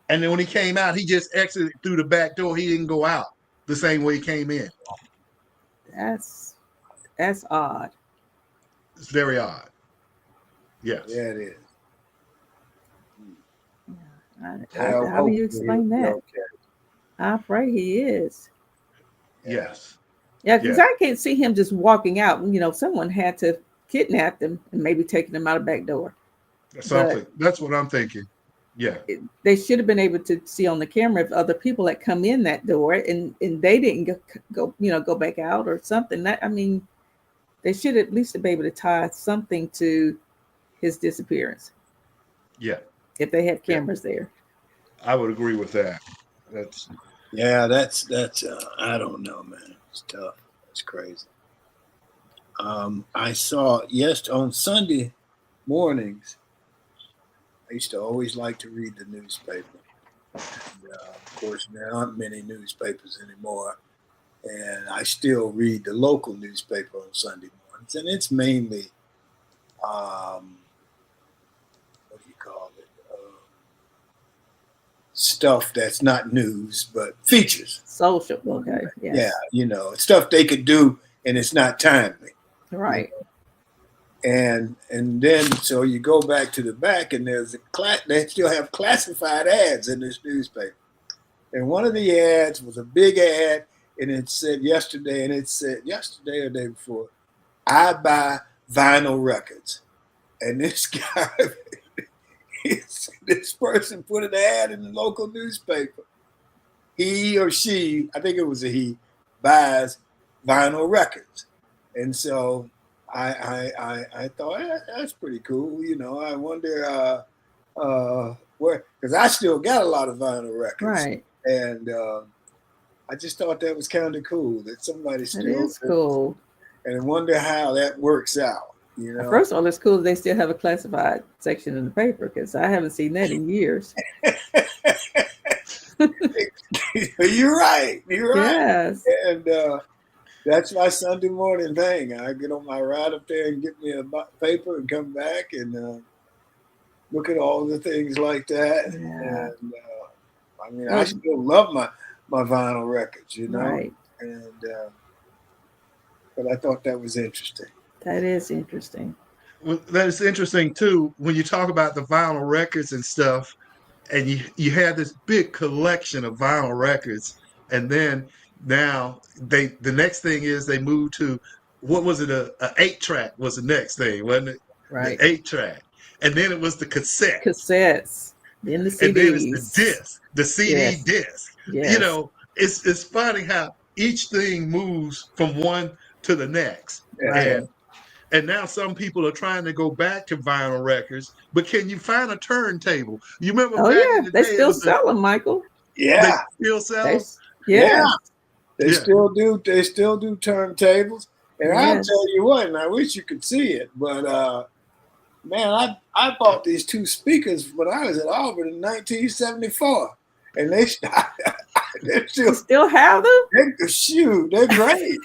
and then when he came out, he just exited through the back door. He didn't go out the same way he came in. That's odd. It's very odd. Yes. Yeah, it is. How do you explain that? Okay. I pray he is. Yes. Yeah, because I can't see him just walking out. Someone had to kidnap them and maybe taking them out a back door. That's what I'm thinking. Yeah. They should have been able to see on the camera if other people had come in that door and they didn't go back out or something. They should at least be able to tie something to his disappearance. Yeah. If they had cameras there. I would agree with that. That's I don't know, man. It's tough. It's crazy. I saw on Sunday mornings, I used to always like to read the newspaper. And, of course, there aren't many newspapers anymore, and I still read the local newspaper on Sunday mornings, and it's mainly, what do you call it? Stuff that's not news, but features. Social, okay, yes. Yeah, stuff they could do, and it's not timely. Right. And then so you go back to the back, and there's they still have classified ads in this newspaper. And one of the ads was a big ad, and it said yesterday or the day before, I buy vinyl records. And this guy, this person put an ad in the local newspaper. He or she, I think it was a he, buys vinyl records. And so I thought, that's pretty cool. I wonder where, because I still got a lot of vinyl records. Right. And I just thought that was kind of cool that somebody still. It is cool. And I wonder how that works out. First of all, it's cool that they still have a classified section in the paper, because I haven't seen that in years. You're right. Yes. And that's my Sunday morning thing. I get on my ride up there and get me a paper and come back and look at all the things like that. Yeah. And I still love my vinyl records, Right. And but I thought that was interesting. That is interesting. Well, that is interesting too when you talk about the vinyl records and stuff, and you had this big collection of vinyl records, and then now the next thing is they moved to, what was it, a 8-track was the next thing, wasn't it? Right. The 8-track, and then it was the cassette, cassettes, then the CDs, and then it's the disc, the CD disc. Yes. It's funny how each thing moves from one to the next. Yeah. And now some people are trying to go back to vinyl records, but can you find a turntable? You remember back in the they day, still sell them, Michael. Yeah. They still sell them? Yeah. They still do. They still do turntables, and I'll tell you what. And I wish you could see it, but man, I bought these 2 speakers when I was at Auburn in 1974, and they still have them. They're great.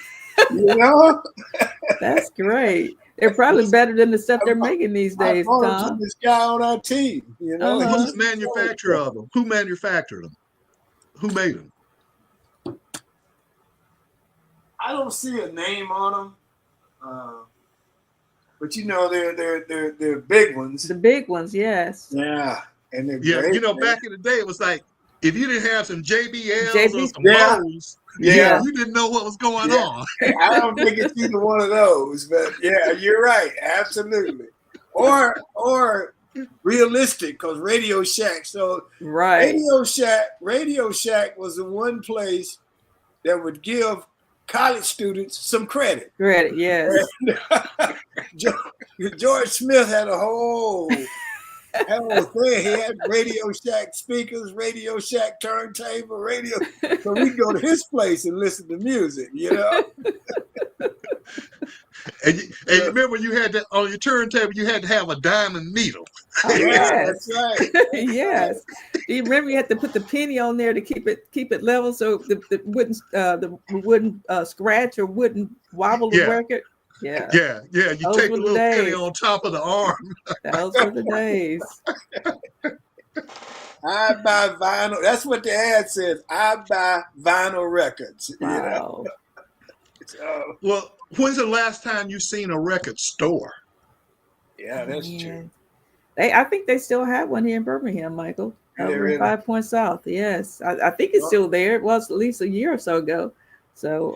That's great. They're probably better than the stuff they're making these days, Tom. This guy on our team, Who's the manufacturer of them? Who manufactured them? Who made them? I don't see a name on them, but they're big ones. The big ones, yes. Yeah, and they're great. Back in the day, it was like if you didn't have some JBLs or some Bose, you didn't know what was going on. I don't think it's either one of those, but yeah, you're right, absolutely. Or realistic, because Radio Shack. So right, Radio Shack was the one place that would give college students some credit. Credit, yes. George Smith had a whole thing. He had Radio Shack speakers, Radio Shack turntable, so we go to his place and listen to music, And you remember you had to, on your turntable, you had to have a diamond needle. Oh, yes. That's right. Yes. Do you remember you had to put the penny on there to keep it level so the wouldn't scratch or wouldn't wobble the record? Yeah. Yeah. You Those take the little penny days. on top of the arm. Those were the days. I buy vinyl. That's what the ad says. I buy vinyl records. Wow. So, well, when's the last time you seen a record store? Yeah, that's true. I think they still have one here in Birmingham, Michael. Over in 5 Points South. Yes. I think it's still there. It was at least a year or so ago. So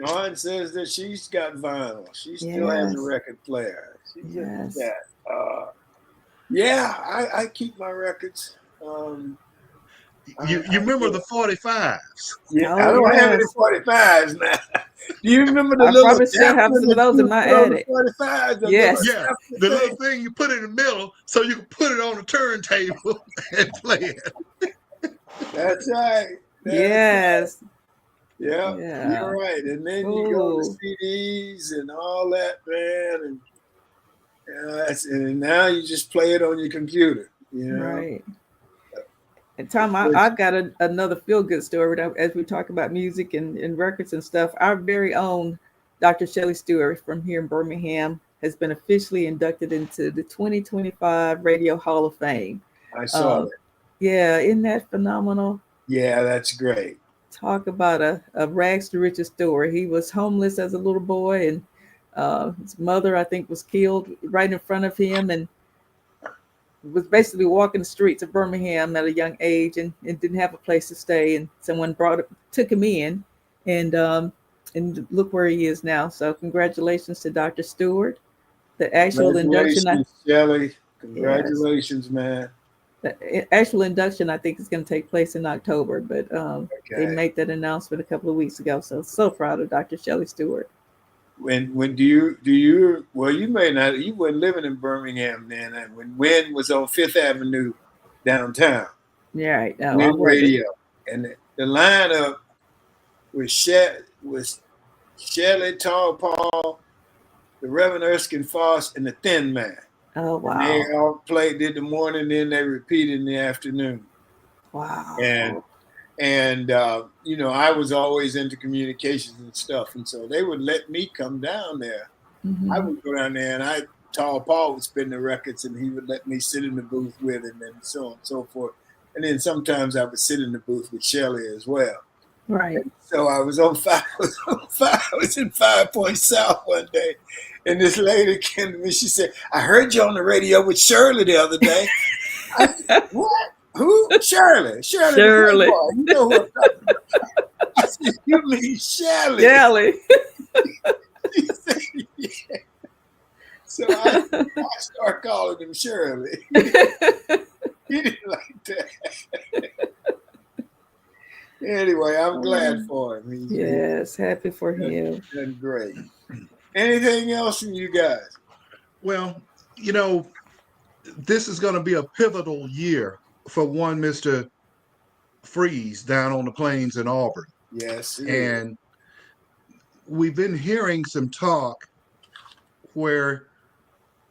Sean says that she's got vinyl. She still has a record player. Yes. I keep my records. You remember the 45s? Yeah, I don't have any 45s now. Do you remember the little? I probably still have some of those in my attic. 45s. Yes. Yeah, the little thing you put in the middle so you can put it on the turntable and play it. That's right. Yes. Yeah, you're right. And then you go to CDs and all that, man. And now you just play it on your computer. You know? Right. And Tom, I've got another feel-good story as we talk about music and records and stuff. Our very own Dr. Shelley Stewart from here in Birmingham has been officially inducted into the 2025 Radio Hall of Fame. I saw that. Yeah, isn't that phenomenal? Yeah, that's great. Talk about a rags to riches story. He was homeless as a little boy, and his mother, I think, was killed right in front of him, and was basically walking the streets of Birmingham at a young age, and didn't have a place to stay. And someone took him in, and look where he is now. So congratulations to Dr. Stewart. The actual induction, Shelley. Congratulations, man. The actual induction, I think, is going to take place in October, but they made that announcement a couple of weeks ago. So proud of Dr. Shelley Stewart. When do you well, you may not, you weren't living in Birmingham then, when Wynn was on Fifth Avenue downtown. Yeah, right. No, Wynn Radio. And the lineup was Shelley, Tall Paul, the Reverend Erskine Foss, and the Thin Man. Oh, wow. And they all did the morning, then they repeated in the afternoon. Wow. And you know, I was always into communications and stuff. And so they would let me come down there. Mm-hmm. I would go down there, and Tall Paul would spin the records, and he would let me sit in the booth with him, and so on and so forth. And then sometimes I would sit in the booth with Shelley as well. Right. And so I was in 5 Point South one day, and this lady came to me. She said, "I heard you on the radio with Shirley the other day." I said, "What? Who? Shirley. Shirley. You know who I'm talking about." I said, "You mean Shelley?" Shelley. She said, "Yeah." So I started calling him Shirley. He didn't like that. Anyway, I'm glad for him. Yes, happy for him. Done great. Anything else from you guys? Well, you know, this is going to be a pivotal year for one Mr. Freeze down on the plains in Auburn. Yes. And we've been hearing some talk where,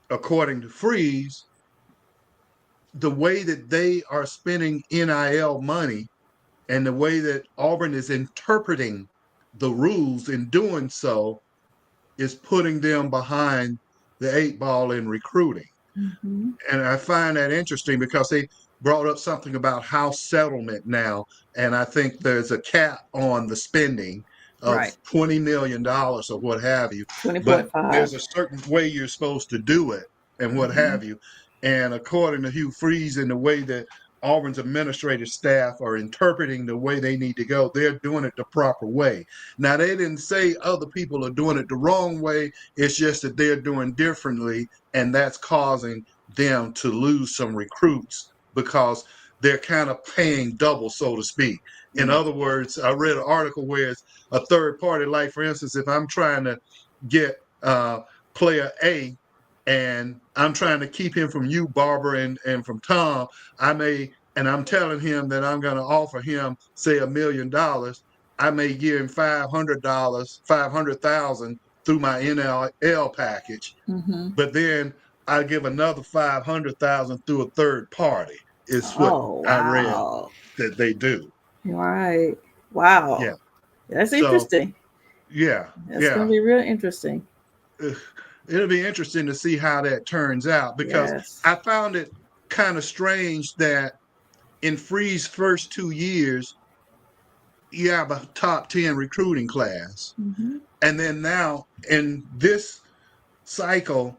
according to Freeze, the way that they are spending NIL money and the way that Auburn is interpreting the rules in doing so is putting them behind the 8 ball in recruiting. Mm-hmm. And I find that interesting because they brought up something about house settlement now. And I think there's a cap on the spending of $20 million or what have you. 20.5. But there's a certain way you're supposed to do it and what have you. And according to Hugh Freeze and the way that Auburn's administrative staff are interpreting the way they need to go, they're doing it the proper way. Now, they didn't say other people are doing it the wrong way. It's just that they're doing differently, and that's causing them to lose some recruits because they're kind of paying double, so to speak. In other words, I read an article where it's a third party, like, for instance, if I'm trying to get player A, and I'm trying to keep him from you, Barbara, and from Tom, and I'm telling him that I'm going to offer him, say, $1 million. I may give him $500,000 through my NIL package, but then I give another $500,000 through a third party. Is what I read that they do. Right. Wow. Yeah. That's interesting. Yeah. That's going to be real interesting. It'll be interesting to see how that turns out because I found it kind of strange that in Free's first 2 years, you have a top 10 recruiting class. And then now in this cycle,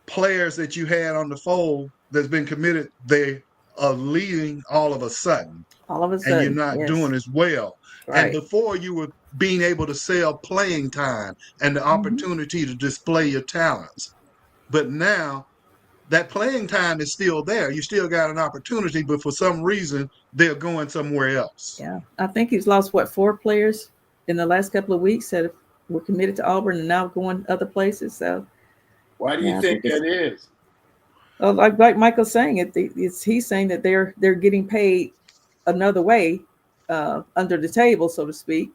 players that you had on the fold that's been committed, they are leaving all of a sudden. And you're not doing as well. Right. And before you were being able to sell playing time and the opportunity to display your talents. But now that playing time is still there. You still got an opportunity, but for some reason, they're going somewhere else. Yeah. I think he's lost, 4 players in the last couple of weeks that were committed to Auburn and now going other places. So why do you think that is? Well, like Michael's saying, he's saying that they're getting paid another way under the table, so to speak.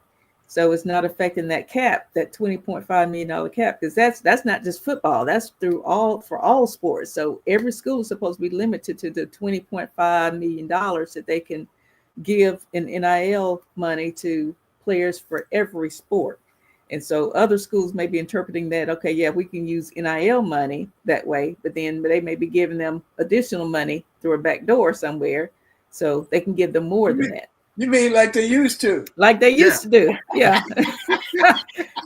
So it's not affecting that cap, that $20.5 million cap, because that's not just football. That's for all sports. So every school is supposed to be limited to the $20.5 million that they can give in NIL money to players for every sport. And so other schools may be interpreting that, okay, yeah, we can use NIL money that way, but then they may be giving them additional money through a back door somewhere so they can give them more than that. You mean like they used to? Like they used to do. Yeah.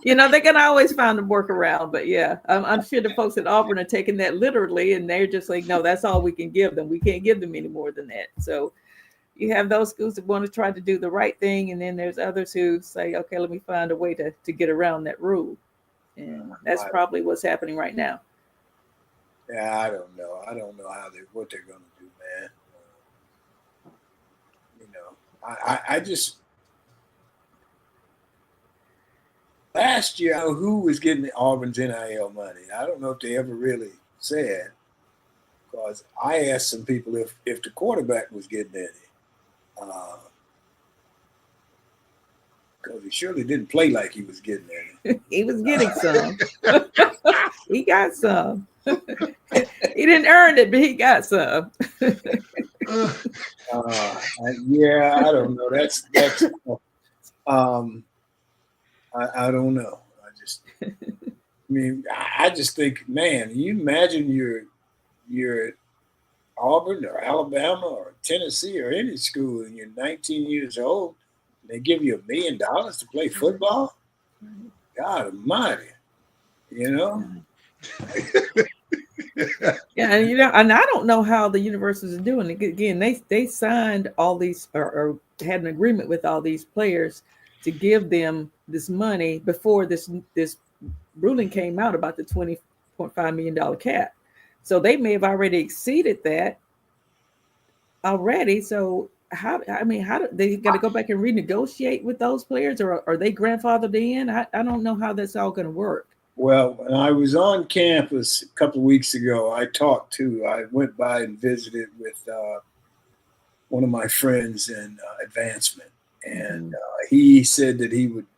They can always find a workaround, but yeah, I'm sure the folks at Auburn are taking that literally, and they're just like, no, that's all we can give them. We can't give them any more than that. So you have those schools that want to try to do the right thing, and then there's others who say, okay, let me find a way to get around that rule. And that's probably what's happening right now. Yeah, I don't know what they're going to do, man. I just last year, who was getting Auburn's NIL money? I don't know if they ever really said, because I asked some people if the quarterback was getting any. Because he surely didn't play like he was getting any. He was getting some. He got some. He didn't earn it, but he got some. Yeah, I don't know. That's I don't know. I just think, man, you imagine you're at Auburn or Alabama or Tennessee or any school and you're 19 years old and they give you $1 million to play football? God almighty, Yeah, and I don't know how the universities are doing it. Again, they signed all these or had an agreement with all these players to give them this money before this ruling came out about the $20.5 million cap. So they may have already exceeded that already. So how do they got to go back and renegotiate with those players, or are they grandfathered in? I don't know how that's all going to work. Well, when I was on campus a couple of weeks ago, I went by and visited with one of my friends in advancement, and he said that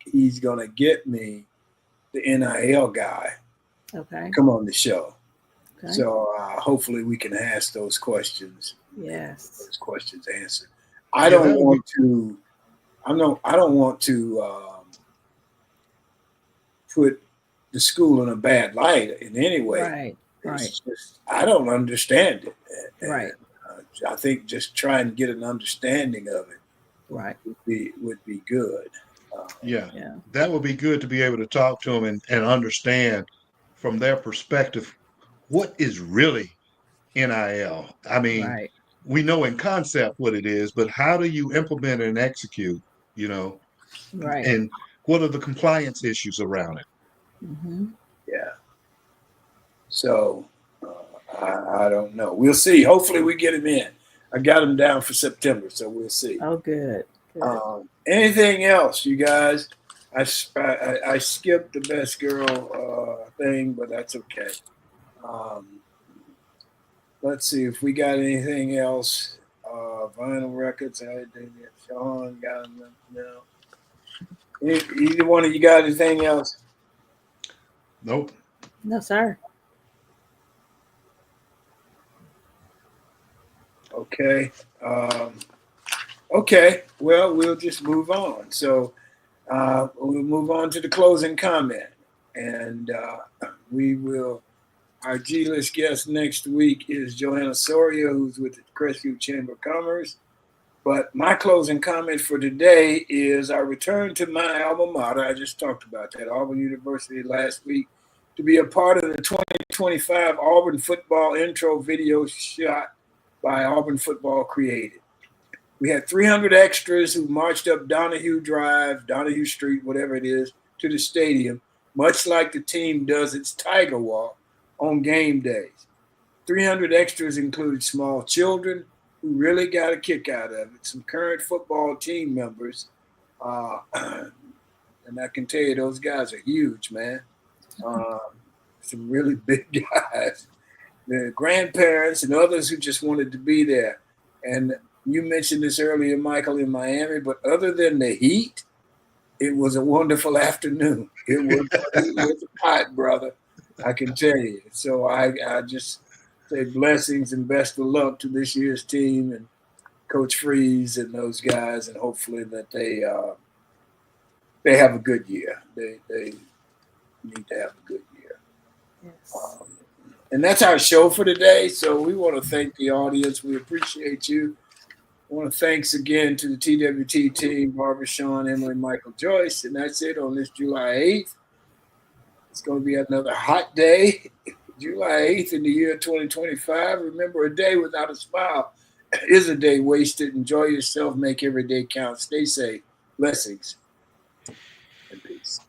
he's going to get me the NIL guy. Okay. Come on the show. Okay. So hopefully we can ask those questions. Yes. Those questions answered. I don't want to put the school in a bad light in any way. Right. Just, I don't understand it. Right. I think just try and get an understanding of it. Right. Would be good. Yeah, that would be good to be able to talk to them and understand from their perspective what is really NIL. I mean, we know in concept what it is, but how do you implement and execute? Right. And what are the compliance issues around it? Mm-hmm. Yeah. So I don't know. We'll see. Hopefully we get him in. I got him down for September, so we'll see. Oh, good. Anything else, you guys? I skipped the best girl thing, but that's okay. Let's see if we got anything else. Vinyl records. I did it. Sean got them now. Either one of you got anything else? Nope. No, sir. Okay. Okay. Well, we'll just move on. So we'll move on to the closing comment. And our G-list guest next week is Johanna Soria, who's with the Crestview Chamber of Commerce. But my closing comment for today is I returned to my alma mater. I just talked about that, Auburn University, last week, to be a part of the 2025 Auburn football intro video shot by Auburn Football Created. We had 300 extras who marched up Donahue Drive, Donahue Street, whatever it is, to the stadium, much like the team does its Tiger Walk on game days. 300 extras included small children who really got a kick out of it, some current football team members, and I can tell you those guys are huge, man. Some really big guys. The grandparents and others who just wanted to be there. And you mentioned this earlier, Michael, in Miami, but other than the heat it was a wonderful afternoon. It was hot, brother. I can tell you. So I just say blessings and best of luck to this year's team and Coach Freeze and those guys, and hopefully that they have a good year. They need to have a good year. Yes. And that's our show for today. So we want to thank the audience. We appreciate you. I want to thanks again to the TWT team, Barbara, Sean, Emily, Michael, Joyce. And that's it on this July 8th. It's going to be another hot day. July 8th in the year 2025. Remember, a day without a smile is a day wasted. Enjoy yourself. Make every day count. Stay safe. Blessings and peace.